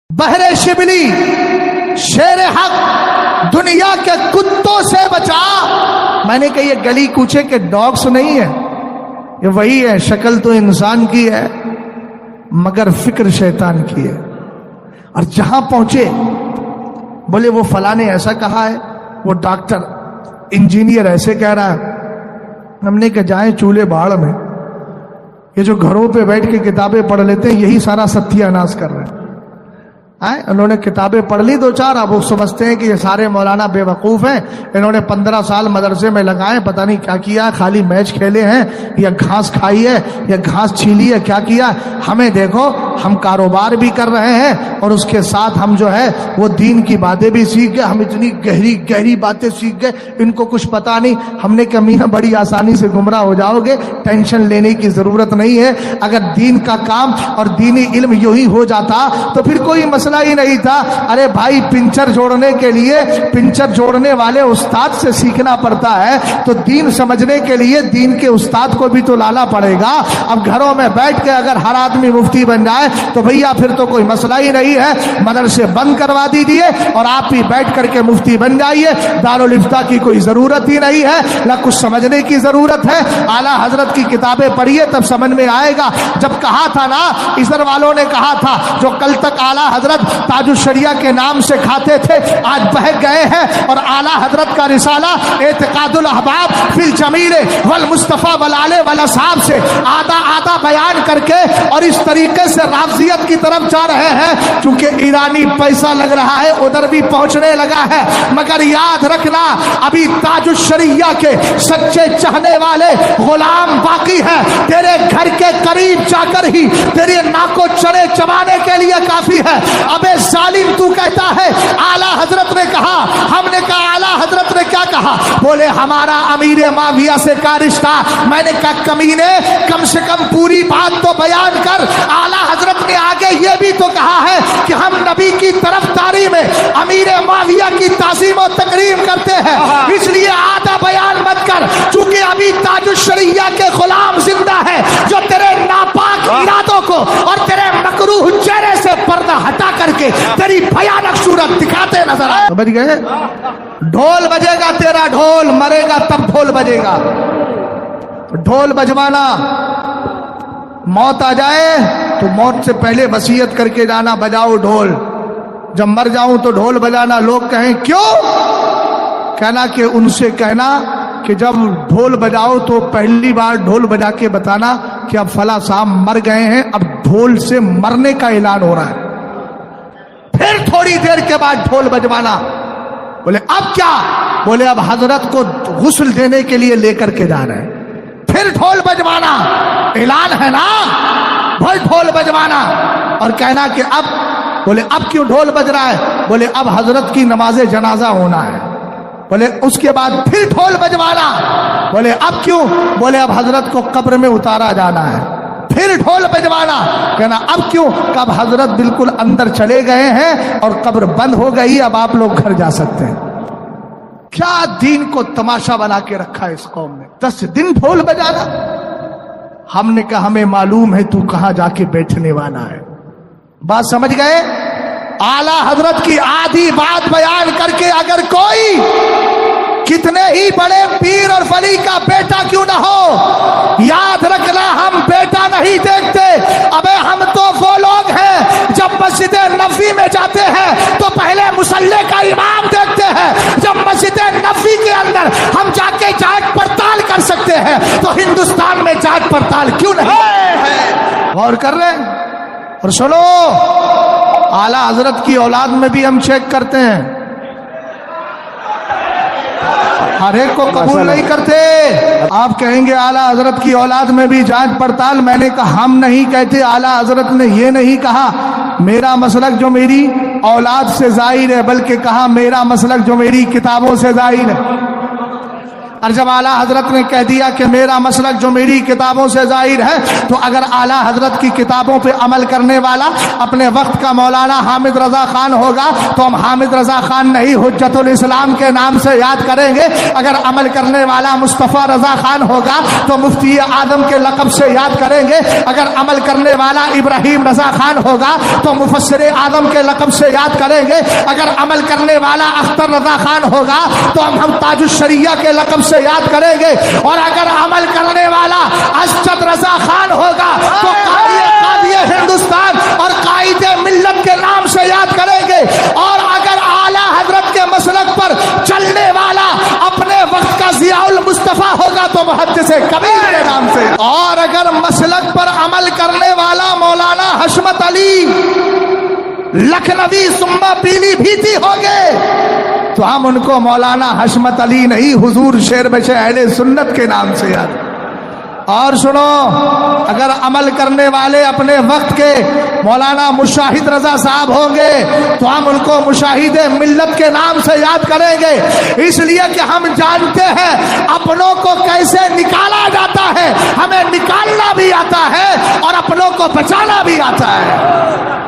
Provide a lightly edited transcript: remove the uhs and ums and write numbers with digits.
بہر شبلی شیر حق دنیا کے کتوں سے بچا. میں نے کہا یہ گلی کوچے کے ڈاگس نہیں ہے، یہ وہی ہے، شکل تو انسان کی ہے مگر فکر شیطان کی ہے. اور جہاں پہنچے بولے وہ فلاں نے ایسا کہا ہے، وہ ڈاکٹر انجینئر ایسے کہہ رہا ہے. ہم نے کہا جائیں چولہے بہاڑ میں، یہ جو گھروں پہ بیٹھ کے کتابیں پڑھ لیتے ہیں یہی سارا ستیہ ناش کر رہے ہیں. انہوں نے کتابیں پڑھ لی دو چار، اب وہ سمجھتے ہیں کہ یہ سارے مولانا بے وقوف ہیں، انہوں نے 15 سال مدرسے میں لگائے، پتہ نہیں کیا کیا، خالی میچ کھیلے ہیں یا گھاس کھائی ہے یا گھاس چھیلی ہے، کیا کیا. ہمیں دیکھو ہم کاروبار بھی کر رہے ہیں اور اس کے ساتھ ہم جو ہے وہ دین کی باتیں بھی سیکھ گئے. ہم اتنی گہری گہری باتیں سیکھ گئے، ان کو کچھ پتا نہیں. ہم نے کہا میاں بڑی آسانی سے گمراہ ہو جاؤ گے، ٹینشن لینے کی ضرورت نہیں ہے. اگر دین کا کام اور دینی علم یوں ہی ہو جاتا تو پھر کوئی مسئلہ ہی نہیں تھا. ارے بھائی پنچر جوڑنے کے لیے پنچر جوڑنے والے استاد سے سیکھنا پڑتا ہے، تو دین سمجھنے کے لیے دین کے استاد کو بھی تو لانا پڑے گا. اب گھروں میں بیٹھ کے اگر ہر آدمی مفتی بن جائے تو بھیا پھر تو کوئی مسئلہ ہی نہیں ہے. مدرسے بند کروا دیجیے اور آپ بھی بیٹھ کر کے مفتی بن جائیے. دارالفتہ کی کوئی ضرورت ہی نہیں ہے، نہ کچھ سمجھنے کی ضرورت ہے. اعلیٰ حضرت کی کتابیں پڑھیے تب سمجھ میں آئے گا. جب کہا تھا نا اسر والوں نے کہا تھا جو کل تک اعلیٰ حضرت تاج الشریعہ کے نام سے کھاتے تھے آج بہک گئے ہیں، اور اعلیٰ حضرت کا رسالہ اعتقاد الاحباب فی الجمیل والمصطفیٰ والآل والاصحاب سے آدھا آدھا بیان کر کے اور اس طریقے سے رافضیت کی طرف جا رہے ہیں. چونکہ ایرانی پیسہ لگ رہا ہے ادھر بھی پہنچنے لگا ہے، مگر یاد رکھنا ابھی تاج الشریعہ کے سچے چاہنے والے غلام باقی ہیں. تیرے گھر کے قریب جا کر ہی تیرے ناکو چڑے چبانے کے لیے کافی ہے. ابے ظالم تو کہتا ہے اعلیٰ حضرت نے کہا. ہم نے کہا اعلیٰ حضرت نے کیا کہا؟ بولے ہمارا امیر معاویہ سے کا رشتہ. میں نے کہا کمینے کم سے کم پوری بات تو بیان کر. اعلیٰ حضرت نے آگے یہ بھی تو کہا ہے کہ ہم نبی کی طرفداری میں امیر معاویہ کی تعظیم و تکریم کرتے ہیں، اس لیے آدھا بیان مت کر. چونکہ ابھی تاج الشریعہ کے غلام زندہ ہے جو تیرے ناپاک ارادوں کو اور تیرے مکروہ چہرے سے پردہ ہٹا کر کے تیری بھیانک صورت دکھاتے نظر آئے. سمجھ گئے؟ ڈھول بجے گا تیرا، ڈھول مرے گا تب ڈھول بجے گا. ڈھول بجوانا، موت آ جائے تو موت سے پہلے وصیت کر کے جانا بجاؤ ڈھول، جب مر جاؤں تو ڈھول بجانا. لوگ کہیں کیوں؟ کہنا کہ ان سے کہنا کہ جب ڈھول بجاؤ تو پہلی بار ڈھول بجا کے بتانا کہ اب فلاں صاحب مر گئے ہیں، اب ڈھول سے مرنے کا اعلان ہو رہا ہے. پھر تھوڑی دیر کے بعد ڈھول بجوانا. بولے اب کیا؟ بولے اب حضرت کو غسل دینے کے لیے لے کر کے جا رہے ہیں. پھر ڈھول بجوانا، اعلان ہے نا، بھائی ڈھول بجوانا اور کہنا کہ اب. بولے اب کیوں ڈھول بج رہا ہے؟ بولے اب حضرت کی نماز جنازہ ہونا ہے. بولے اس کے بعد پھر ڈھول بجوانا. بولے اب کیوں؟ بولے اب حضرت کو قبر میں اتارا جانا ہے. پھر ڈھول بجوانا. کہنا اب کیوں؟ کہ اب حضرت بالکل اندر چلے گئے ہیں اور قبر بند ہو گئی، اب آپ لوگ گھر جا سکتے ہیں. کیا دین کو تماشا بنا کے رکھا ہے اس قوم نے. 10 دن ڈھول بجانا. ہم نے کہا ہمیں معلوم ہے تو کہاں جا کے بیٹھنے والا ہے. بات سمجھ گئے؟ اعلیٰ حضرت کی آدھی بات بیان کر کے اگر کوئی کتنے ہی بڑے پیر اور ولی کا بیٹا کیوں نہ ہو، یاد رکھنا ہم بیٹا نہیں دیکھتے. ابے ہم تو وہ لوگ ہیں جب مسجد نبوی میں جاتے ہیں تو پہلے مصلی کا امام دیکھتے ہیں. جب مسجد نبوی کے اندر ہم جا کے جانچ پڑتال کر سکتے ہیں تو ہندوستان میں جانچ پڑتال کیوں نہیں؟ غور کر رہے ہیں؟ اور سنو، اعلیٰ حضرت کی اولاد میں بھی ہم چیک کرتے ہیں، ہر ایک کو قبول نہیں کرتے. آپ کہیں گے اعلیٰ حضرت کی اولاد میں بھی جانچ پڑتال. میں نے کہا ہم نہیں کہتے، اعلیٰ حضرت نے یہ نہیں کہا میرا مسلک جو میری اولاد سے ظاہر ہے، بلکہ کہا میرا مسلک جو میری کتابوں سے ظاہر ہے. اور جب اعلیٰ حضرت نے کہہ دیا کہ میرا مسلک جو میری کتابوں سے ظاہر ہے، تو اگر اعلیٰ حضرت کی کتابوں پہ عمل کرنے والا اپنے وقت کا مولانا حامد رضا خان ہوگا تو ہم حامد رضا خان نہیں حجت الاسلام کے نام سے یاد کریں گے، اگر عمل کرنے والا مصطفیٰ رضا خان ہوگا تو مفتی اعظم کے لقب سے یاد کریں گے، اگر عمل کرنے والا ابراہیم رضا خان ہوگا تو مفسر اعظم کے لقب سے یاد کریں گے، اگر عمل کرنے والا اختر رضا خان ہوگا تو ہم تاج الشریعہ کے لقب سے یاد کریں گے، اور اگر عمل کرنے والا اسجد رضا خان ہوگا تو قاضی ہندوستان اور قائد ملت کے نام سے یاد کریں گے، اور اگر اعلیٰ حضرت کے مسلک پر چلنے والا اپنے وقت کا ضیاء المصطفیٰ ہوگا تو محدث کبیر کے نام سے، اور اگر مسلک پر عمل کرنے والا مولانا حشمت علی لکھنوی ثم پیلی بھیتی ہوگے تو ہم ان کو مولانا حشمت علی نہیں حضور شیر بچے اہل سنت کے نام سے یاد۔ اور سنو، اگر عمل کرنے والے اپنے وقت کے مولانا مشاہد رضا صاحب ہوں گے تو ہم ان کو مشاہد ملت کے نام سے یاد کریں گے، اس لیے کہ ہم جانتے ہیں اپنوں کو کیسے نکالا جاتا ہے، ہمیں نکالنا بھی آتا ہے اور اپنوں کو بچانا بھی آتا ہے۔